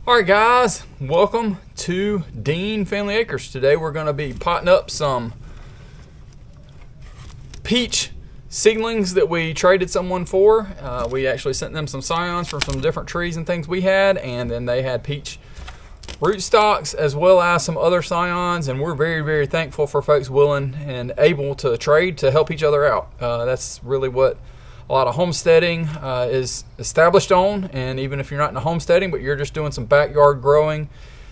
Alright guys, welcome to Dean Family Acres. Today we're going to be potting up some peach seedlings that we traded someone for. We actually sent them some scions from some different trees and things we had, and then they had peach rootstocks as well as some other scions, and we're very thankful for folks willing and able to trade to help each other out. That's really what a lot of homesteading is established on. And even if you're not into homesteading but you're just doing some backyard growing,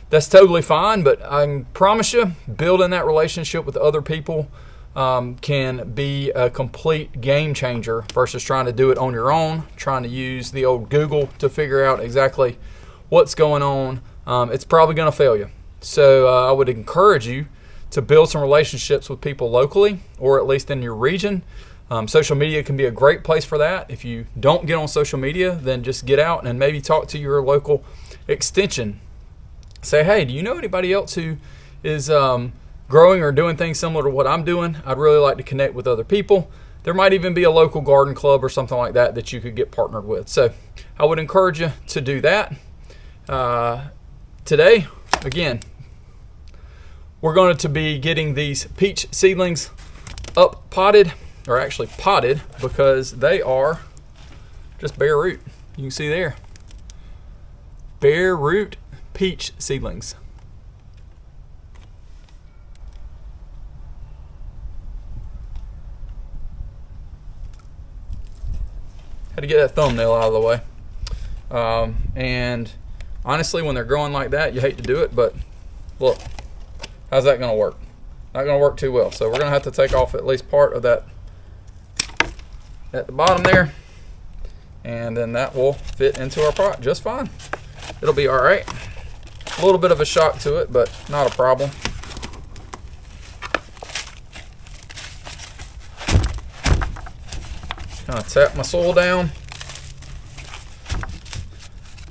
that's totally fine. But I promise you, building that relationship with other people can be a complete game changer versus trying to do it on your own, trying to use the old Google to figure out exactly what's going on. It's probably going to fail you. So I would encourage you to build some relationships with people locally, or at least in your region. Social media can be a great place for that. If you don't get on social media, then just get out and maybe talk to your local extension. Say, hey, do you know anybody else who is growing or doing things similar to what I'm doing? I'd really like to connect with other people. There might even be a local garden club or something like that that you could get partnered with. So I would encourage you to do that. Today, again, we're going to be getting these peach seedlings up potted, or actually potted, because they are just bare root. You can see there, bare root peach seedlings. Had to get that thumbnail out of the way. And honestly, when they're growing like that, you hate to do it, but look, how's that going to work? Not going to work too well. So we're going to have to take off at least part of that at the bottom there, and then that will fit into our pot just fine. It'll be all right. A little bit of a shock to it, but not a problem. Kind of tap my soil down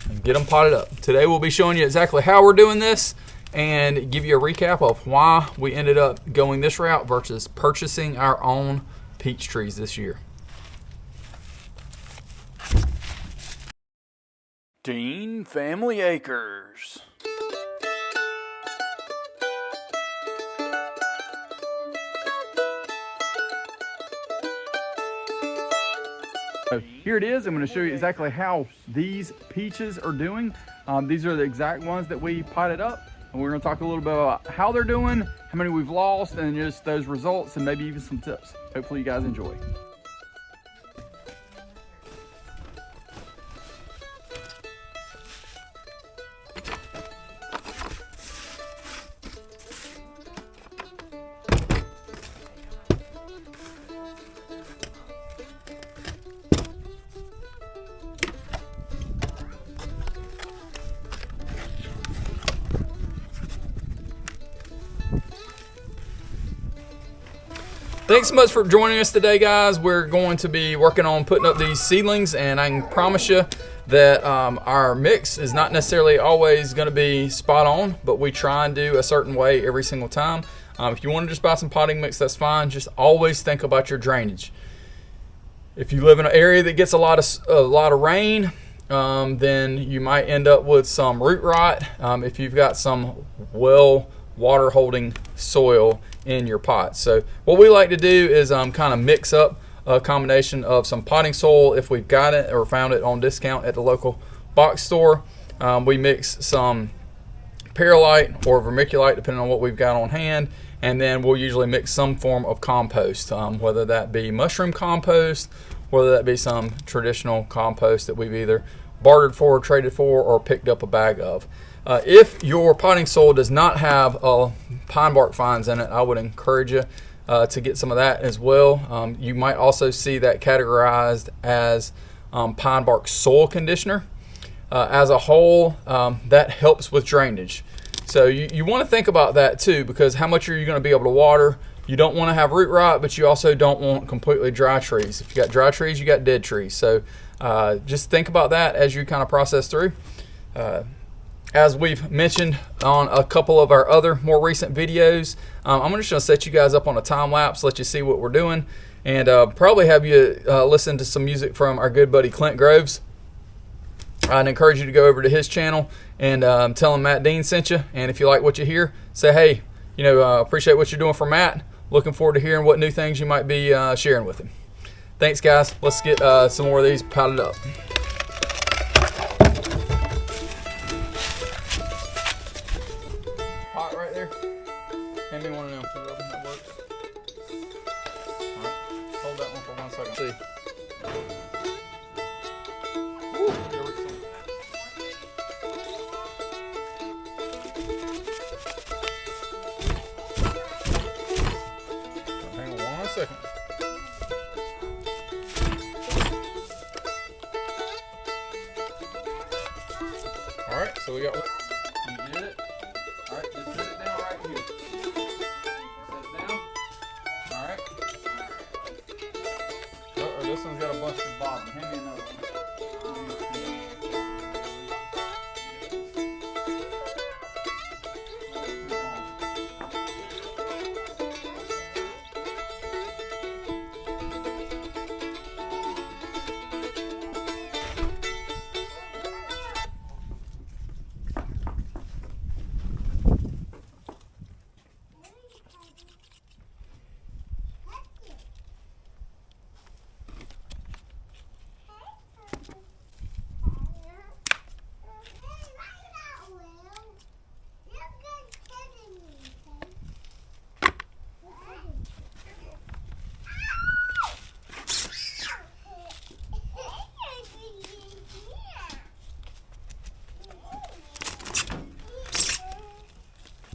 and get them potted up. Today we'll be showing you exactly how we're doing this and give you a recap of why we ended up going this route versus purchasing our own peach trees this year. Dean Family Acres. So here it is. I'm going to show you exactly how these peaches are doing. These are the exact ones that we potted up, and we're going to talk a little bit about how they're doing, how many we've lost, and just those results, and maybe even some tips. Hopefully you guys enjoy. Thanks so much for joining us today, guys. We're going to be working on putting up these seedlings, and I can promise you that our mix is not necessarily always going to be spot on, but we try and do a certain way every single time. If you want to just buy some potting mix, that's fine. Just always think about your drainage. If you live in an area that gets a lot of rain, then you might end up with some root rot if you've got some water holding soil in your pot. So what we like to do is kind of mix up a combination of some potting soil if we've got it or found it on discount at the local box store. We mix some perlite or vermiculite depending on what we've got on hand, and then we'll usually mix some form of compost, whether that be mushroom compost, whether that be some traditional compost that we've either bartered for, traded for, or picked up a bag of. If your potting soil does not have pine bark fines in it, I would encourage you to get some of that as well. You might also see that categorized as pine bark soil conditioner. As a whole, that helps with drainage. So you want to think about that too, because how much are you going to be able to water? You don't want to have root rot, but you also don't want completely dry trees. If you got dry trees, you got dead trees. So just think about that as you kind of process through. As we've mentioned on a couple of our other more recent videos, I'm just going to set you guys up on a time lapse, let you see what we're doing, and probably have you listen to some music from our good buddy Clint Groves. I'd encourage you to go over to his channel and tell him Matt Dean sent you. And if you like what you hear, say, hey, appreciate what you're doing for Matt. Looking forward to hearing what new things you might be sharing with him. Thanks, guys. Let's get some more of these potted up. Pot right there. Hand me one of them. That works. All right. Hold that one for 1 second. See. Woo. Hang on 1 second. All right, so we got. You get it? All right, just sit it down right here. Sit it down. All right. Oh, this one's got a busted bottom. Hand me another one.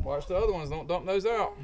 Watch the other ones, don't dump those out.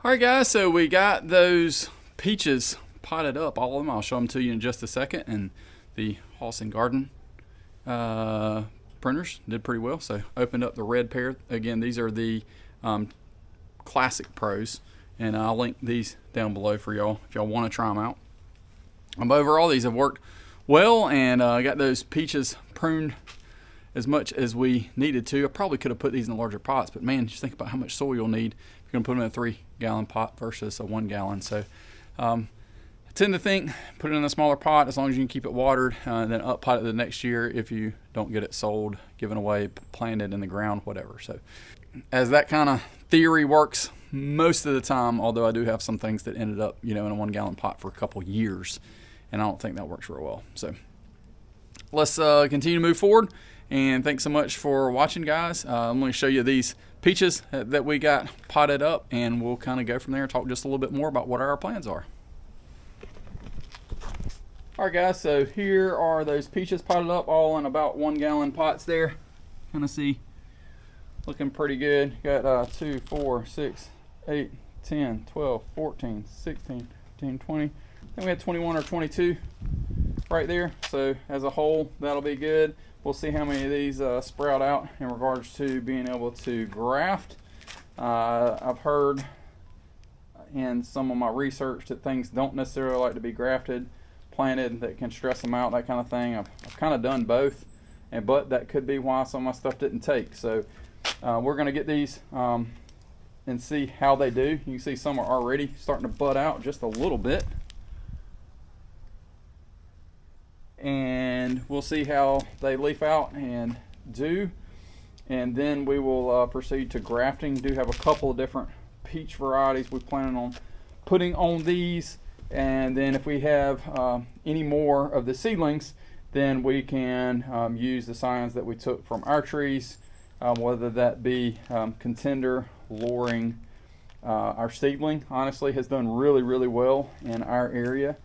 Alright guys, so we got those peaches potted up, all of them. I'll show them to you in just a second. And the Haus and Garten pruners did pretty well. So opened up the red pear. Again, these are the classic pros, and I'll link these down below for y'all if y'all want to try them out. But overall, these have worked well, and I got those peaches pruned as much as we needed to. I probably could have put these in larger pots, but man, just think about how much soil you'll need if you're going to put them in a 3-gallon pot versus a 1-gallon. So I tend to think put it in a smaller pot as long as you can keep it watered, and then up pot it the next year if you don't get it sold, given away, planted in the ground, whatever. So as that kind of theory works most of the time, although I do have some things that ended up, in a 1-gallon pot for a couple years, and I don't think that works real well. So let's continue to move forward. And thanks so much for watching, guys. I'm going to show you these peaches that we got potted up, and we'll kind of go from there and talk just a little bit more about what our plans are. All right, guys, so here are those peaches potted up, all in about 1-gallon pots there. Kind of see, looking pretty good. Got 2, 4, 6, 8, 10, 12, 14, 16, 15, 20. I think we had 21 or 22 right there. So as a whole, that'll be good. We'll see how many of these sprout out in regards to being able to graft. I've heard in some of my research that things don't necessarily like to be grafted, planted, that can stress them out, that kind of thing. I've kind of done both, but that could be why some of my stuff didn't take. So we're going to get these and see how they do. You can see some are already starting to bud out just a little bit. And we'll see how they leaf out and do. And then we will proceed to grafting. Do have a couple of different peach varieties we plan on putting on these. And then if we have any more of the seedlings, then we can use the scions that we took from our trees, whether that be contender, loring. Our seedling honestly has done really, really well in our area.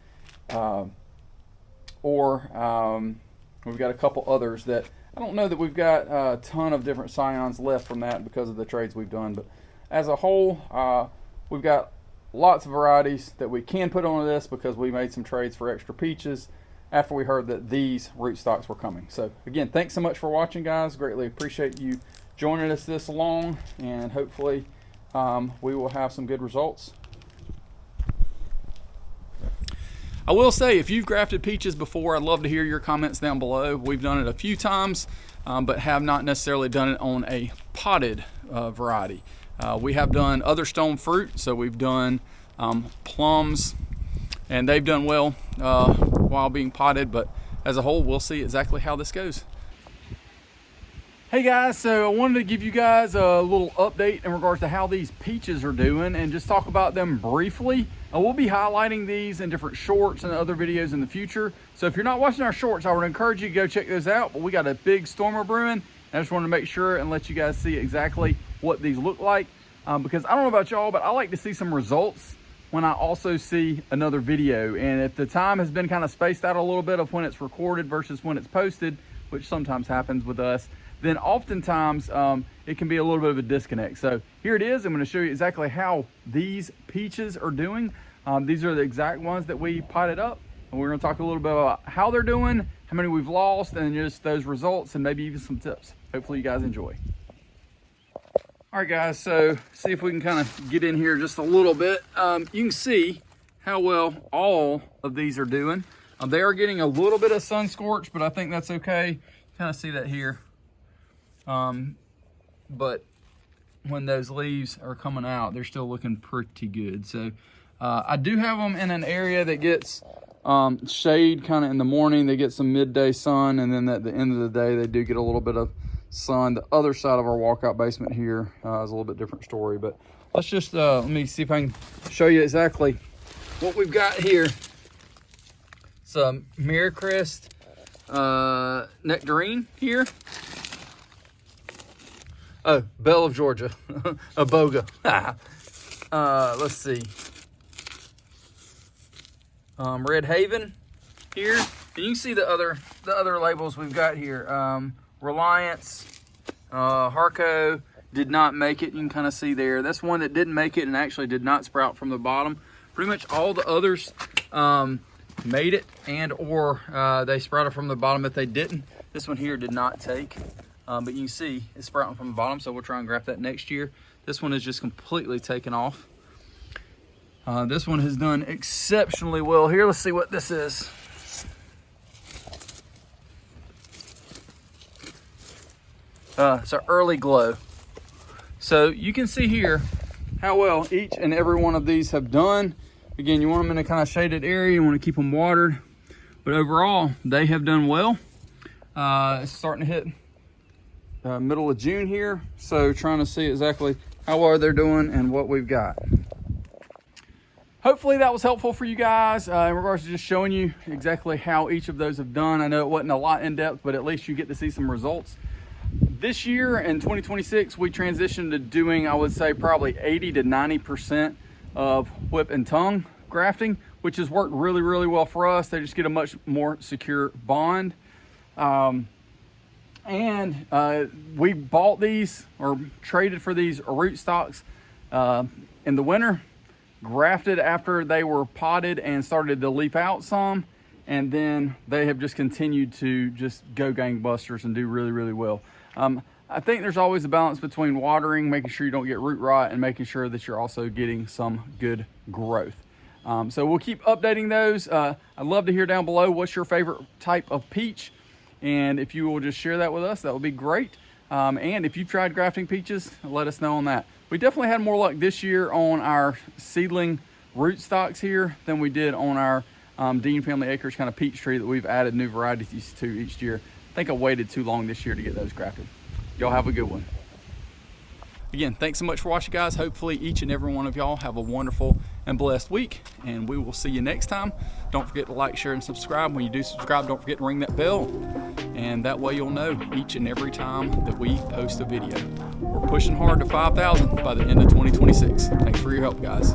We've got a couple others that I don't know that we've got a ton of different scions left from that because of the trades we've done. But as a whole, we've got lots of varieties that we can put on this because we made some trades for extra peaches after we heard that these rootstocks were coming. So again, thanks so much for watching, guys. Greatly appreciate you joining us this long, and hopefully we will have some good results. I will say, if you've grafted peaches before, I'd love to hear your comments down below. We've done it a few times, but have not necessarily done it on a potted variety. We have done other stone fruit, so we've done plums, and they've done well while being potted, but as a whole, we'll see exactly how this goes. Hey guys, so I wanted to give you guys a little update in regards to how these peaches are doing and just talk about them briefly. We'll be highlighting these in different shorts and other videos in the future. So if you're not watching our shorts, I would encourage you to go check those out. But we got a big stormer brewing. I just wanted to make sure and let you guys see exactly what these look like. Because I don't know about y'all, but I like to see some results when I also see another video. And if the time has been kind of spaced out a little bit of when it's recorded versus when it's posted, which sometimes happens with us, then oftentimes it can be a little bit of a disconnect. So here it is. I'm going to show you exactly how these peaches are doing. These are the exact ones that we potted up, and we're going to talk a little bit about how they're doing, how many we've lost, and just those results, and maybe even some tips. Hopefully you guys enjoy. All right, guys, so see if we can kind of get in here just a little bit. You can see how well all of these are doing. They are getting a little bit of sun scorch, but I think that's okay. Kind of see that here. But when those leaves are coming out, they're still looking pretty good. So I do have them in an area that gets shade kind of in the morning. They get some midday sun, and then at the end of the day, they do get a little bit of sun. The other side of our walkout basement here is a little bit different story. But let's just let me see if I can show you exactly what we've got here. Some Miracrest nectarine here. Oh, Belle of Georgia, a boga. Let's see. Red Haven here. And you can see the other labels we've got here. Reliance, Harco did not make it. You can kind of see there. That's one that didn't make it and actually did not sprout from the bottom. Pretty much all the others made it, and or they sprouted from the bottom if they didn't. This one here did not take. But you can see it's sprouting from the bottom, so we'll try and graft that next year. This one is just completely taken off. This one has done exceptionally well. Here, let's see what this is. It's an early glow. So you can see here how well each and every one of these have done. Again, you want them in a kind of shaded area. You want to keep them watered. But overall, they have done well. It's starting to hit middle of June here, so trying to see exactly how well they're doing and what we've got. Hopefully that was helpful for you guys in regards to just showing you exactly how each of those have done. I know it wasn't a lot in depth, but at least you get to see some results. This year in 2026, we transitioned to doing, I would say, probably 80 to 90% of whip and tongue grafting, which has worked really, really well for us. They just get a much more secure bond. We bought these or traded for these rootstocks in the winter, grafted after they were potted and started to leaf out some, and then they have just continued to just go gangbusters and do really, really well. I think there's always a balance between watering, making sure you don't get root rot, and making sure that you're also getting some good growth. So we'll keep updating those. I'd love to hear down below what's your favorite type of peach. And if you will just share that with us, that would be great. And if you've tried grafting peaches, let us know on that. We definitely had more luck this year on our seedling rootstocks here than we did on our Dean Family Acres kind of peach tree that we've added new varieties to each year. I think I waited too long this year to get those grafted. Y'all have a good one. Again, thanks so much for watching, guys. Hopefully each and every one of y'all have a wonderful and blessed week, and we will see you next time. Don't forget to like, share, and subscribe. When you do subscribe, don't forget to ring that bell, and that way you'll know each and every time that we post a video. We're pushing hard to 5,000 by the end of 2026. Thanks for your help, guys.